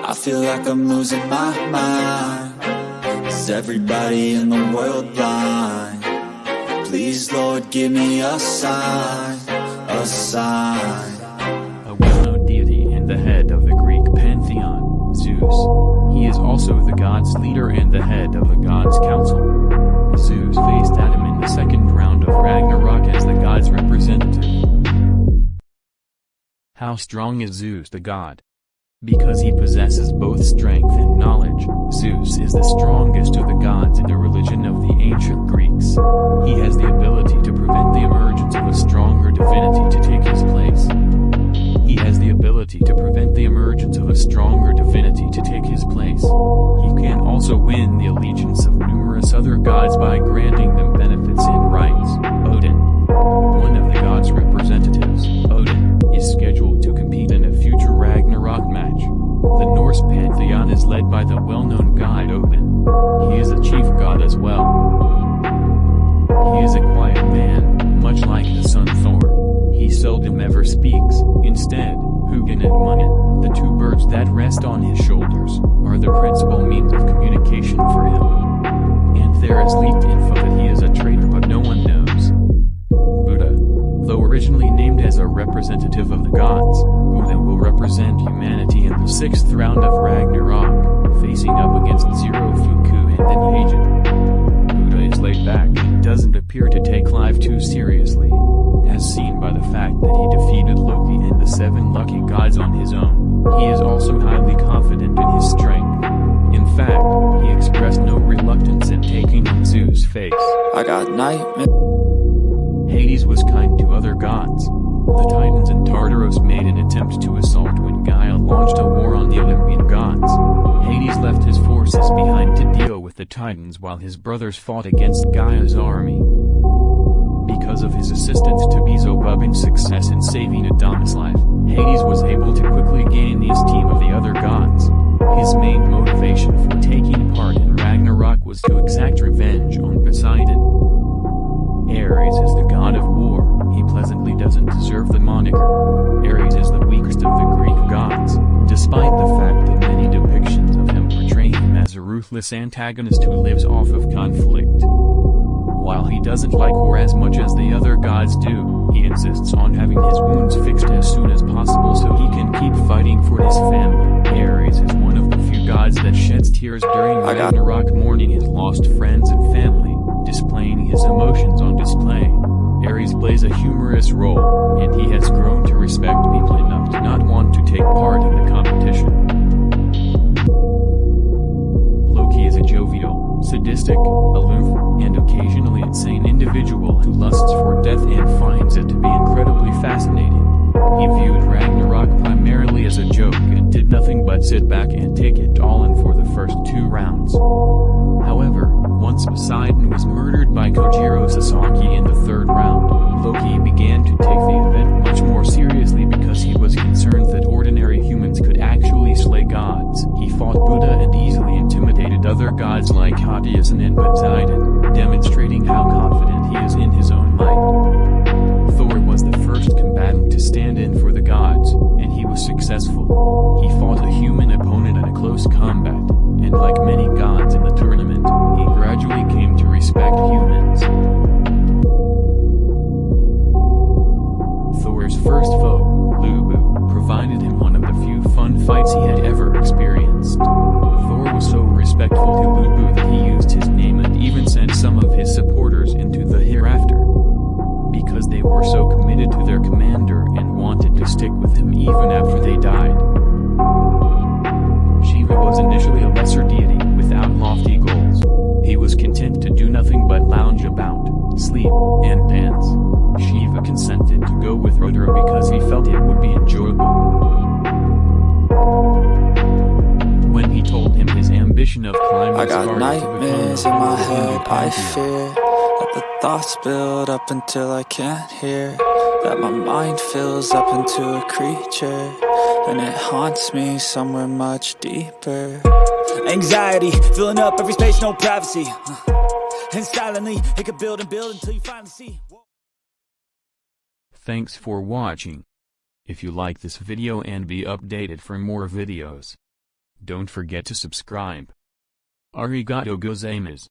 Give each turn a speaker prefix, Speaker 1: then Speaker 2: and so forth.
Speaker 1: I feel like I'm losing my mind. Is everybody in the world blind? Please, Lord, give me a sign, a sign.
Speaker 2: A well-known deity and the head of the Greek pantheon, Zeus. He is also the gods' leader and the head of the gods' council. Zeus faced Adam in the second round of Ragnarok as the god's representative. How strong is Zeus the god? Because he possesses both strength and knowledge, Zeus is the strongest of the gods in the religion of the ancient Greeks. He has the ability to prevent the emergence of a stronger divinity to take his place. He has the ability to prevent the emergence of a stronger divinity to take his place. He can also win the allegiance of numerous other gods by granting them benefits and rights. Odin, one of the gods' representatives, Odin, is scheduled to compete in a future Ragnarok match. The Norse pantheon is led by the well-known god Odin. He is a chief god as well. He is a quiet man, much like his son Thor. He seldom ever speaks. Instead, Hugin and Munin, the two birds that rest on his shoulders, are the principal means of communication for him. And there is leaked info that he is a traitor, but no one knows. Buddha, though originally named as a representative of the gods, Buddha will represent humanity in the sixth round of Ragnarok, facing up against Zero Fuku and then Agent. Buddha is laid back and doesn't appear to take life too seriously, as seen by the fact that he defeated Loki and the 7 lucky gods on his own. He is also highly confident in his strength. In fact, he expressed no reluctance in taking on Zeus' face.
Speaker 1: I got nightmares.
Speaker 2: Hades was kind to other gods. The Titans and Tartaros made an attempt to assault when Gaia launched a war on the Olympian gods. Hades left his forces behind to deal with the Titans while his brothers fought against Gaia's army. Because of his assistance to Beelzebub's success in saving Adam's life, Hades was able to quickly gain the esteem of the other gods. His main motivation for taking part in Ragnarok was to exact revenge on Poseidon. Ares is the god of war. He pleasantly doesn't deserve the moniker. Ares is the weakest of the Greek gods, despite the fact that many depictions of him portray him as a ruthless antagonist who lives off of conflict. While he doesn't like war as much as the other gods do, he insists on having his wounds fixed as soon as possible so he can keep fighting for his family. Ares is one of the few gods that sheds tears during Ragnarok, mourning his lost friends and family, displaying his emotions on display. Ares plays a humorous role, and he has grown to respect people enough to not want to take part in the competition. Loki is a jovial, sadistic, aloof, and occasionally insane individual who lusts for death and finds it to be incredibly fascinating. He viewed Ragnarok primarily as a joke and did nothing but sit back and take it all in for the first 2 rounds. However, once Poseidon was murdered by Kojiro Sasaki in the 3rd round, Loki began to take the event much more seriously because he was concerned that ordinary humans could actually slay gods. He fought Buddha and easily intimidated other gods like Hades and Poseidon, demonstrating how confident he is in his own might. Thor was the first combatant to stand in for the gods, and he was successful. He fought a human opponent in a close combat, and like many gods in the tournament, he gradually came to respect humans. Thor's first foe, Lubu, provided him one of the few fun fights he had ever experienced. Thor was so respectful to Lubu that he used his name and even sent some of his supporters into the hereafter, because they were so committed to their commander and wanted to stick with him even after they died. Shiva was initially a lesser deity without lofty goals. He was content to do nothing but lounge about, sleep, and dance. Shiva consented to go with Rudra because he felt it would be enjoyable. When he told him his ambition of climbing
Speaker 1: I got
Speaker 2: Sparta
Speaker 1: nightmares
Speaker 2: to
Speaker 1: in
Speaker 2: become
Speaker 1: my
Speaker 2: the
Speaker 1: head,
Speaker 2: Hindu
Speaker 1: I
Speaker 2: pantheon.
Speaker 1: fear that the thoughts build up until I can't hear, that my mind fills up into a creature, and it haunts me somewhere much deeper.
Speaker 3: Anxiety, filling up every space, no privacy. And silently, it could build and build until you finally see.
Speaker 2: Thanks for watching. If you like this video and be updated for more videos, Don't forget to subscribe. Arigato gozaimasu.